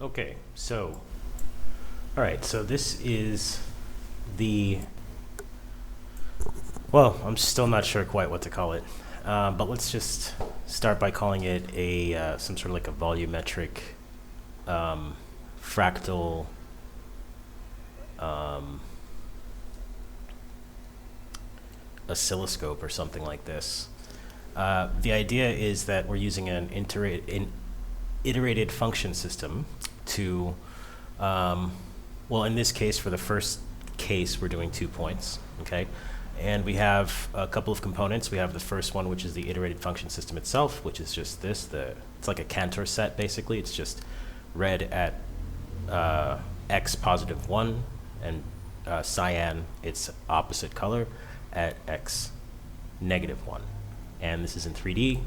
Okay, so, all right, so this is the, well, I'm still not sure quite what to call it, but let's just start by calling it a some sort of like a volumetric fractal oscilloscope or something like this. The idea is that we're using an iterated function system to, well, in this case, for the first case, we're doing 2 points, okay? And we have a couple of components. We have the first one, which is the iterated function system itself, which is just this. It's like a Cantor set, basically. It's just red at x positive 1, and cyan, its opposite color, at x negative 1. And this is in 3D.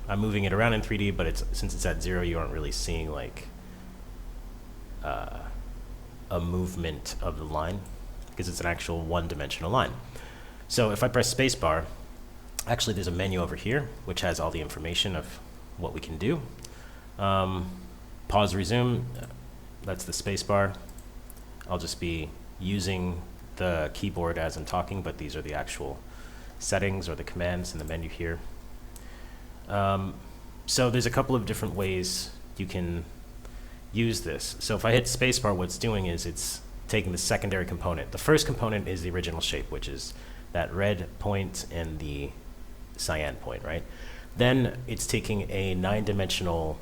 I'm moving it around in 3D, but since it's at 0, you aren't really seeing like a movement of the line because it's an actual one-dimensional line. So if I press spacebar, actually there's a menu over here which has all the information of what we can do. Pause, resume, that's the spacebar. I'll just be using the keyboard as I'm talking, but these are the actual settings or the commands in the menu here. So there's a couple of different ways you can use this. So if I hit spacebar, what it's doing is it's taking the secondary component. The first component is the original shape, which is that red point and the cyan point, right? Then it's taking a 9-dimensional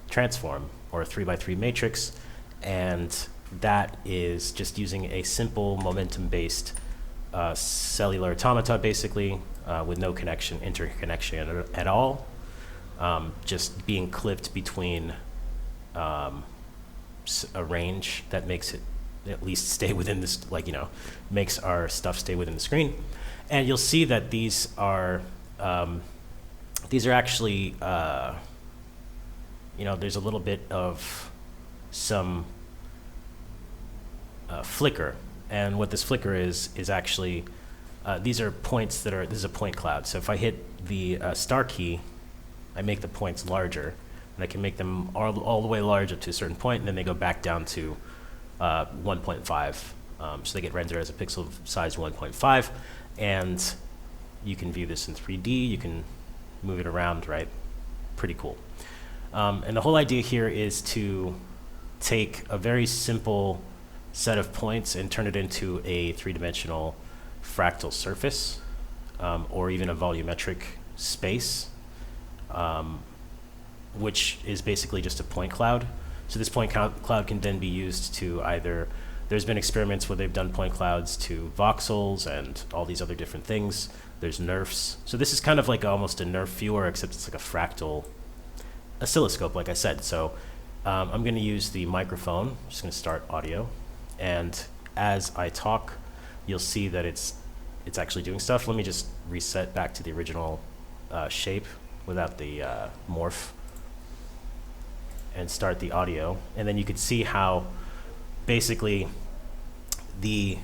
transform or a 3x3 matrix, and that is just using a simple momentum-based cellular automata, basically, with no interconnection at all, just being clipped between a range that makes it at least stay within this, makes our stuff stay within the screen. And you'll see that these are actually, there's a little bit of some flicker. And what this flicker is actually, these are points this is a point cloud. So if I hit the star key, I make the points larger, and I can make them all the way large up to a certain point, and then they go back down to 1.5. So they get rendered as a pixel size 1.5, and you can view this in 3D. You can move it around, right? Pretty cool. And the whole idea here is to take a very simple set of points and turn it into a 3-dimensional fractal surface, or even a volumetric space, which is basically just a point cloud. So this point cloud can then be used to there's been experiments where they've done point clouds to voxels and all these other different things. There's NERFs. So this is kind of like almost a NERF viewer, except it's like a fractal oscilloscope, like I said. So I'm going to use the microphone. I'm just going to start audio. And as I talk, you'll see that it's actually doing stuff. Let me just reset back to the original shape without the morph and start the audio. And then you could see how basically the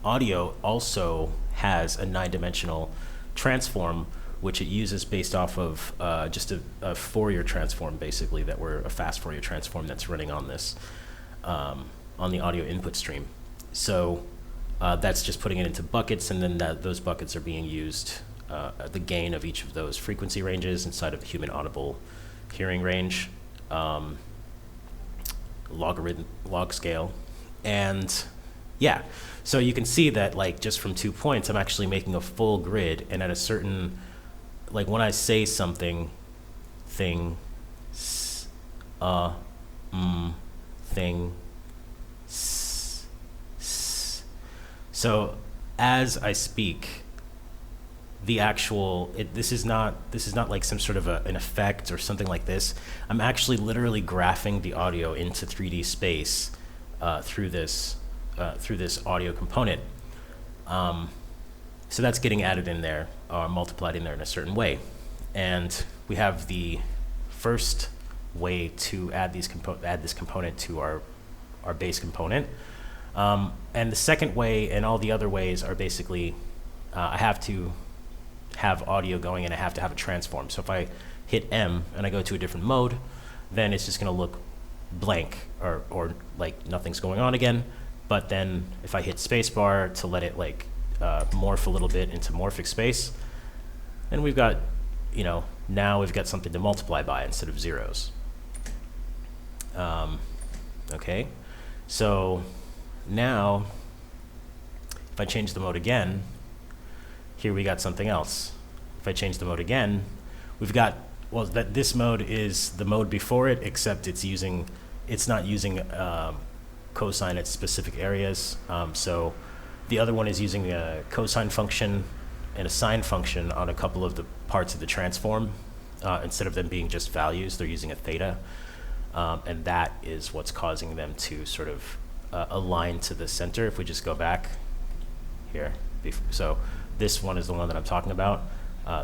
audio also has a 9-dimensional transform, which it uses based off of just a Fourier transform, basically, a fast Fourier transform that's running on this, on the audio input stream. So that's just putting it into buckets, and then those buckets are being used at the gain of each of those frequency ranges inside of the human audible hearing range, log scale. And yeah, so you can see that just from 2 points, I'm actually making a full grid, and at a certain, when I say something, thing, thing, so as I speak, the actual, this is not like some sort of an effect or something like this. I'm actually literally graphing the audio into 3D space through this audio component. So that's getting added in there, or multiplied in there in a certain way. And we have the first way to add this component to our base component. And the second way and all the other ways are basically, I have to have audio going and I have to have a transform. So if I hit M and I go to a different mode, then it's just going to look blank or like nothing's going on again. But then if I hit spacebar to let it like morph a little bit into morphic space, then we've got, you know, now we've got something to multiply by instead of zeros. Okay, so now if I change the mode again, here we got something else. If I change the mode again, we've got, well, that this mode is the mode before it, except it's not using cosine at specific areas. So the other one is using a cosine function and a sine function on a couple of the parts of the transform. Instead of them being just values, they're using a theta. And that is what's causing them to sort of align to the center. If we just go back here. So this one is the one that I'm talking about.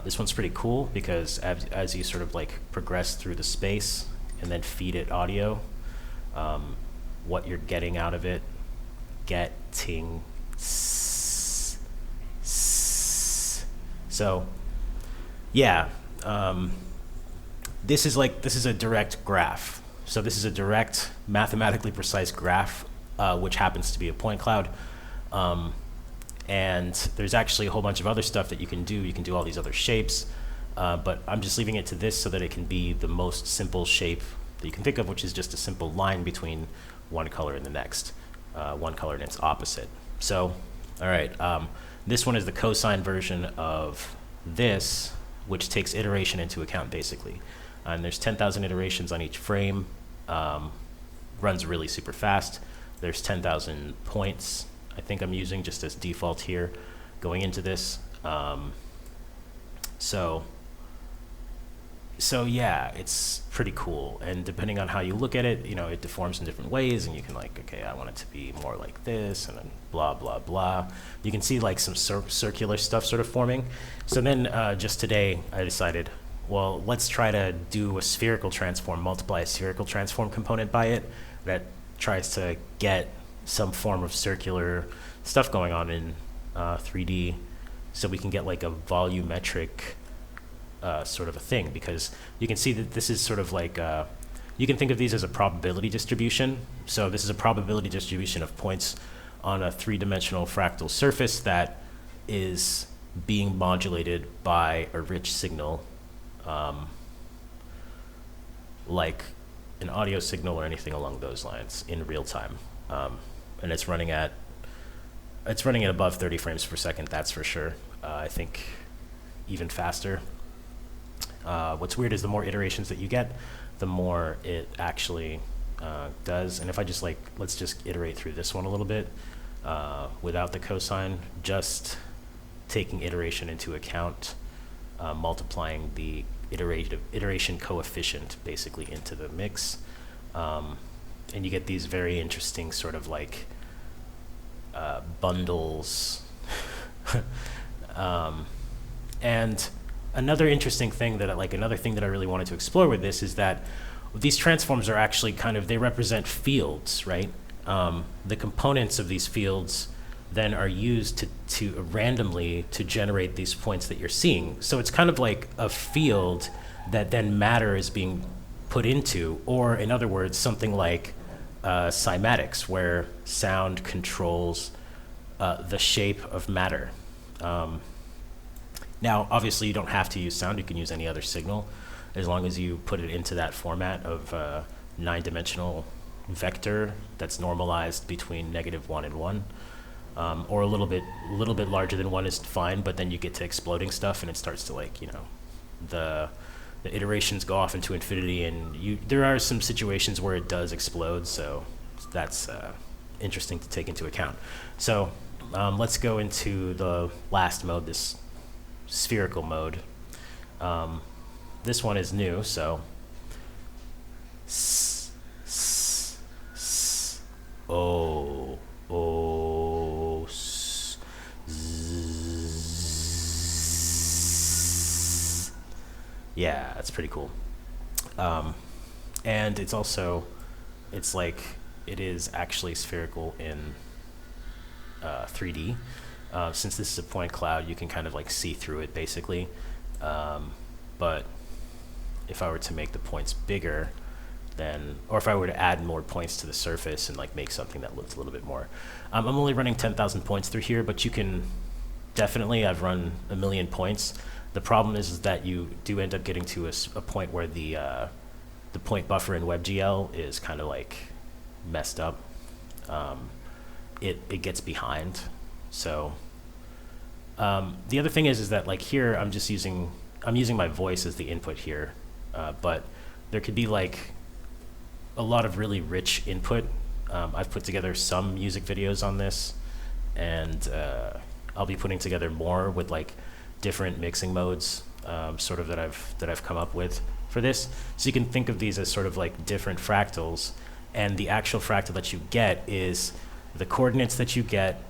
This one's pretty cool because as you sort of like progress through the space and then feed it audio, what you're getting out of it, so yeah, this is a direct graph. So this is a direct, mathematically precise graph, which happens to be a point cloud. And there's actually a whole bunch of other stuff that you can do. You can do all these other shapes, but I'm just leaving it to this so that it can be the most simple shape that you can think of, which is just a simple line between one color and the next, one color and its opposite. So, all right, this one is the cosine version of this, which takes iteration into account, basically. And there's 10,000 iterations on each frame, runs really super fast. There's 10,000 points I think I'm using just as default here going into this. So yeah, it's pretty cool. And depending on how you look at it, you know, it deforms in different ways, and you can like, okay, I want it to be more like this, and then blah, blah, blah. You can see like some circular stuff sort of forming. So then just today I decided, well, let's try to do a spherical transform, multiply a spherical transform component by it that tries to get some form of circular stuff going on in 3D, so we can get like a volumetric sort of a thing, because you can see that this is sort of like, you can think of these as a probability distribution. So this is a probability distribution of points on a three-dimensional fractal surface that is being modulated by a rich signal, like an audio signal or anything along those lines in real time. And it's running at above 30 frames per second, that's for sure. I think even faster. What's weird is the more iterations that you get, the more it actually does. And if I just like, let's just iterate through this one a little bit without the cosine, just taking iteration into account, multiplying the iteration coefficient basically into the mix. And you get these very interesting sort of like bundles. And another interesting thing that another thing that I really wanted to explore with this is that these transforms are actually kind of, they represent fields, right? The components of these fields then are used to randomly to generate these points that you're seeing. So it's kind of like a field that then matter is being put into, or in other words, something like cymatics, where sound controls the shape of matter. Now, obviously, you don't have to use sound. You can use any other signal, as long as you put it into that format of 9-dimensional vector that's normalized between -1 and 1, or a little bit larger than 1 is fine. But then you get to exploding stuff, and it starts to, like, you know, the iterations go off into infinity, and there are some situations where it does explode. So that's interesting to take into account. So let's go into the last mode, this spherical mode. This one is new, so yeah, that's pretty cool. And it's also, it is actually spherical in 3D. Since this is a point cloud, you can kind of like see through it basically. But if I were to make the points bigger then, or if I were to add more points to the surface and like make something that looks a little bit more. I'm only running 10,000 points through here, but you can definitely, I've run 1,000,000 points. The problem is that you do end up getting to a point where the point buffer in WebGL is kind of like messed up. It gets behind. So the other thing is that like here I'm using my voice as the input here, but there could be like a lot of really rich input. I've put together some music videos on this, and I'll be putting together more with like different mixing modes, sort of that I've come up with for this. So you can think of these as sort of like different fractals, and the actual fractal that you get is the coordinates that you get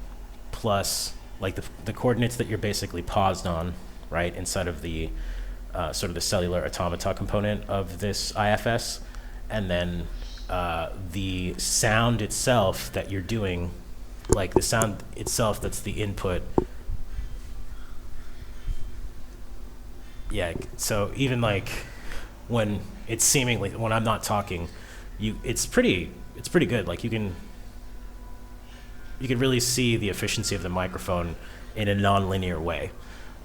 plus like the coordinates that you're basically paused on, right, inside of the sort of the cellular automata component of this IFS, and then the sound itself that you're doing, like the sound itself that's the input. Yeah, so even like when it's seemingly, when I'm not talking, it's pretty good. Like you can really see the efficiency of the microphone in a non-linear way.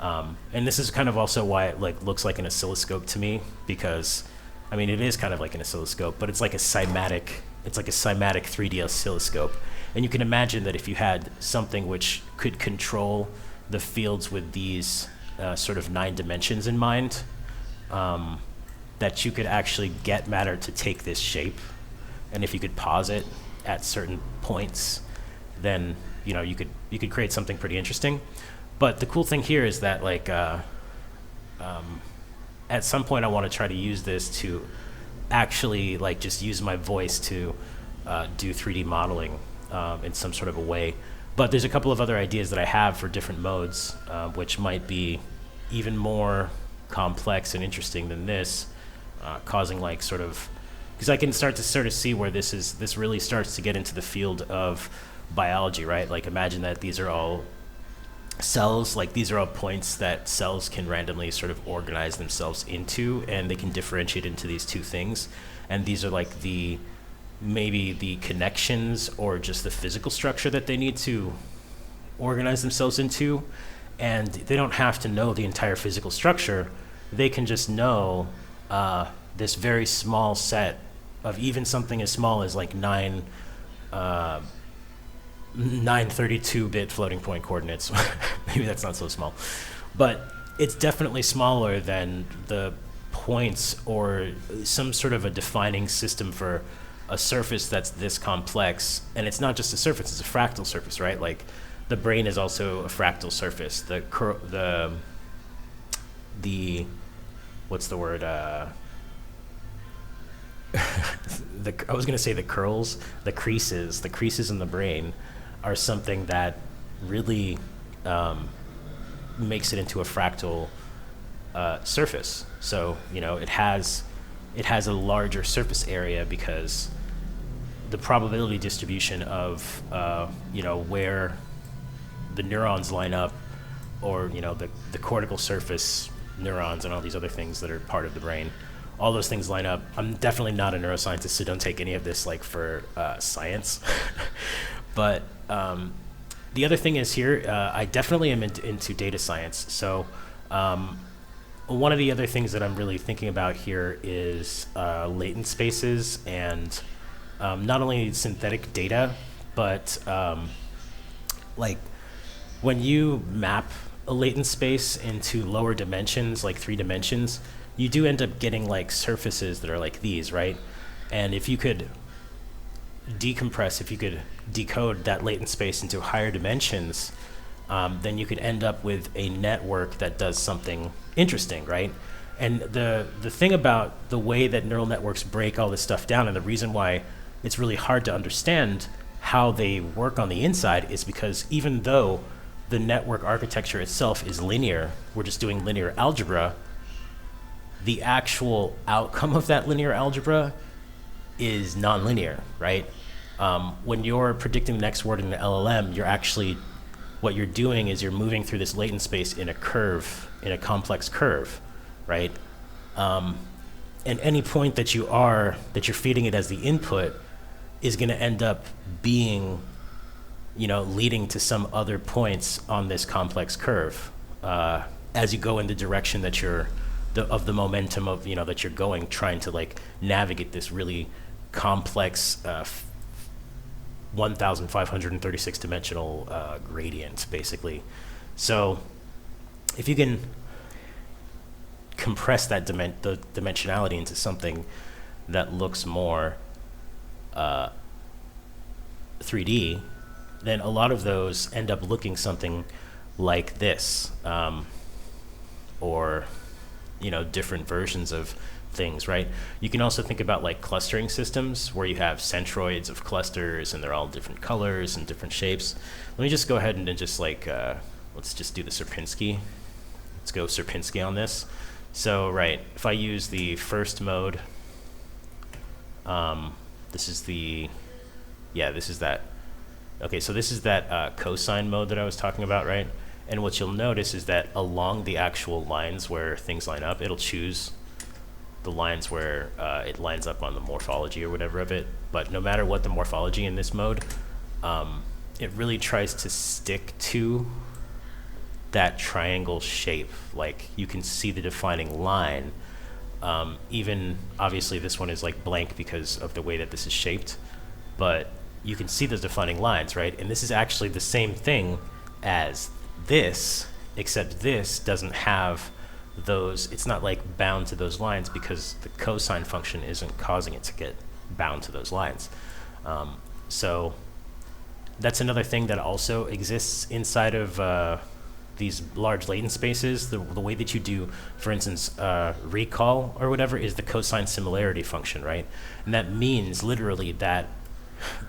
And this is kind of also why it like looks like an oscilloscope to me, because I mean it is kind of like an oscilloscope, but it's like a cymatic 3D oscilloscope. And you can imagine that if you had something which could control the fields with these sort of 9 dimensions in mind, that you could actually get matter to take this shape. And if you could pause it at certain points, then you could create something pretty interesting. But the cool thing here is that like at some point I want to try to use this to actually like just use my voice to do 3D modeling in some sort of a way. But there's a couple of other ideas that I have for different modes, which might be even more complex and interesting than this, causing like sort of, because I can start to see where this really starts to get into the field of biology, right? Like imagine that these are all cells, like these are all points that cells can randomly sort of organize themselves into, and they can differentiate into these two things. And these are like maybe the connections or just the physical structure that they need to organize themselves into. And they don't have to know the entire physical structure. They can just know this very small set of even something as small as like 9 32-bit floating point coordinates. Maybe that's not so small, but it's definitely smaller than the points or some sort of a defining system for a surface that's this complex. And it's not just a surface, it's a fractal surface, right? Like the brain is also a fractal surface. The what's the word? I was gonna say the curls, the creases in the brain are something that really makes it into a fractal surface. So it has a larger surface area because the probability distribution of where the neurons line up, or the cortical surface neurons and all these other things that are part of the brain, all those things line up. I'm definitely not a neuroscientist, so don't take any of this like for science. But the other thing is here, I definitely am into data science. So one of the other things that I'm really thinking about here is latent spaces, and not only synthetic data, but like when you map a latent space into lower dimensions, like 3 dimensions, you do end up getting like surfaces that are like these, right? And if you could decode that latent space into higher dimensions, then you could end up with a network that does something interesting, right? And the thing about the way that neural networks break all this stuff down, and the reason why it's really hard to understand how they work on the inside, is because even though the network architecture itself is linear, we're just doing linear algebra, the actual outcome of that linear algebra is nonlinear, right? When you're predicting the next word in the LLM, what you're doing is you're moving through this latent space in a curve, in a complex curve, right? And any point that you're feeding it as the input is going to end up being, leading to some other points on this complex curve as you go in the direction that of the momentum of, that you're going, trying to like navigate this really complex 1,536 dimensional gradient, basically. So if you can compress that the dimensionality into something that looks more 3D, then a lot of those end up looking something like this, or different versions of things, right? You can also think about like clustering systems where you have centroids of clusters and they're all different colors and different shapes. Let me just go ahead and then just like let's just do the Sierpinski. Let's go Sierpinski on this. So right, if I use the first mode, this is that. Okay, so this is that cosine mode that I was talking about, right? And what you'll notice is that along the actual lines where things line up, it'll choose the lines where it lines up on the morphology or whatever of it. But no matter what the morphology in this mode, it really tries to stick to that triangle shape. Like you can see the defining line. Even obviously this one is like blank because of the way that this is shaped, but you can see those defining lines, right? And this is actually the same thing as this, except this doesn't have those. It's not like bound to those lines because the cosine function isn't causing it to get bound to those lines. So that's another thing that also exists inside of these large latent spaces. The way that you do, for instance, recall or whatever is the cosine similarity function, right? And that means literally that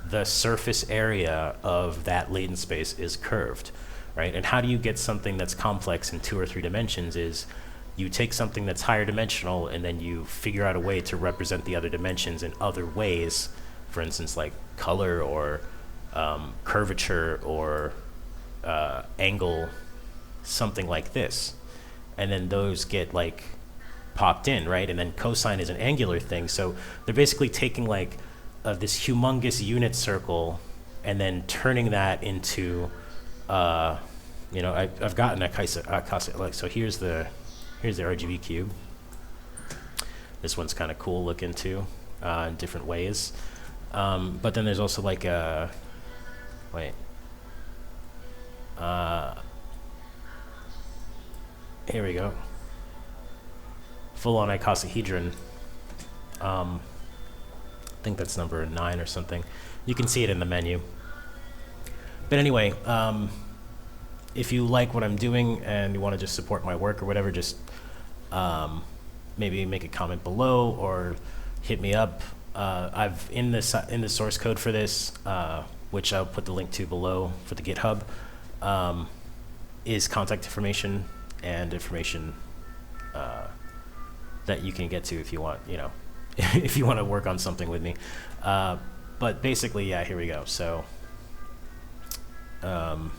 the surface area of that latent space is curved, right? And how do you get something that's complex in 2 or 3 dimensions is you take something that's higher dimensional and then you figure out a way to represent the other dimensions in other ways, for instance, like color or curvature or angle, something like this. And then those get like popped in, right? And then cosine is an angular thing. So they're basically taking like this humongous unit circle and then turning that into, I've gotten a like, so here's the RGB cube. This one's kind of cool looking too, in different ways. But then there's also like a, here we go. Full-on icosahedron. I think that's number 9 or something. You can see it in the menu. But anyway, if you like what I'm doing and you want to just support my work or whatever, just maybe make a comment below or hit me up. I've in the source code for this, which I'll put the link to below for the GitHub, is contact information and information that you can get to if you want, if you want to work on something with me. But basically, yeah, here we go. So so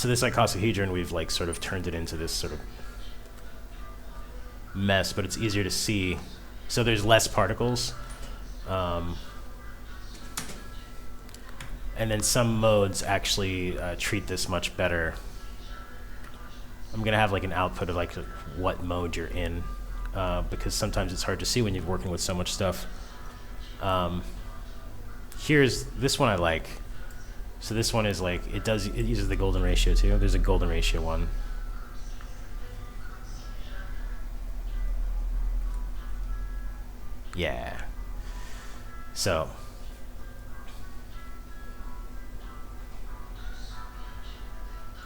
this icosahedron, we've like sort of turned it into this sort of mess, but it's easier to see. So there's less particles. And then some modes actually treat this much better. I'm going to have like an output of like what mode you're in, because sometimes it's hard to see when you're working with so much stuff. Here's this one I like. So this one is like, it uses the golden ratio too. There's a golden ratio one. Yeah. So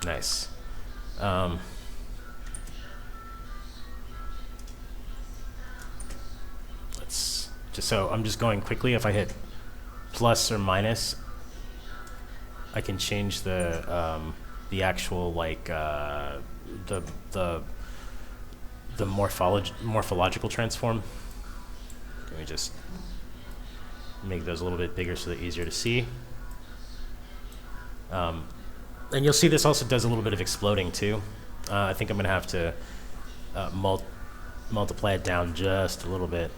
nice. Let's just, so I'm just going quickly. If I hit plus or minus, I can change the actual like the morphological transform. Let me just make those a little bit bigger so they're easier to see. And you'll see this also does a little bit of exploding too. I think I'm gonna have to multiply it down just a little bit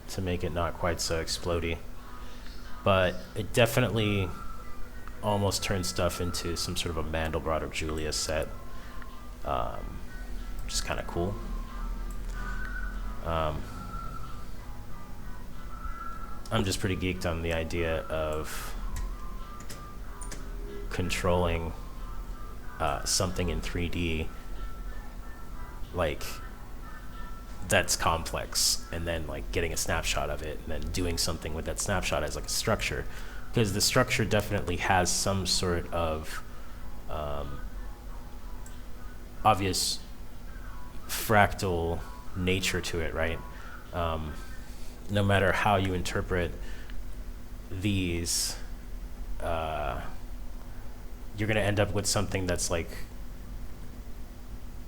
to make it not quite so explodey. But it definitely almost turns stuff into some sort of a Mandelbrot or Julia set, which is kind of cool. I'm just pretty geeked on the idea of controlling something in 3D, like, that's complex, and then like getting a snapshot of it and then doing something with that snapshot as like a structure, because the structure definitely has some sort of obvious fractal nature to it, right? No matter how you interpret these, you're going to end up with something that's like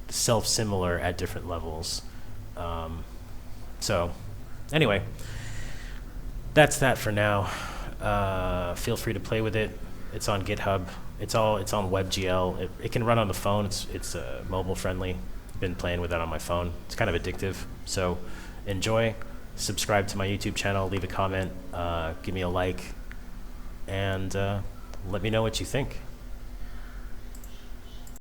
self-similar at different levels. So anyway, that's that for now. Feel free to play with it. It's on GitHub. It's on WebGL. It can run on the phone. It's mobile friendly. Been playing with that on my phone. It's kind of addictive. So enjoy. Subscribe to my YouTube channel. Leave a comment. Give me a like. And let me know what you think.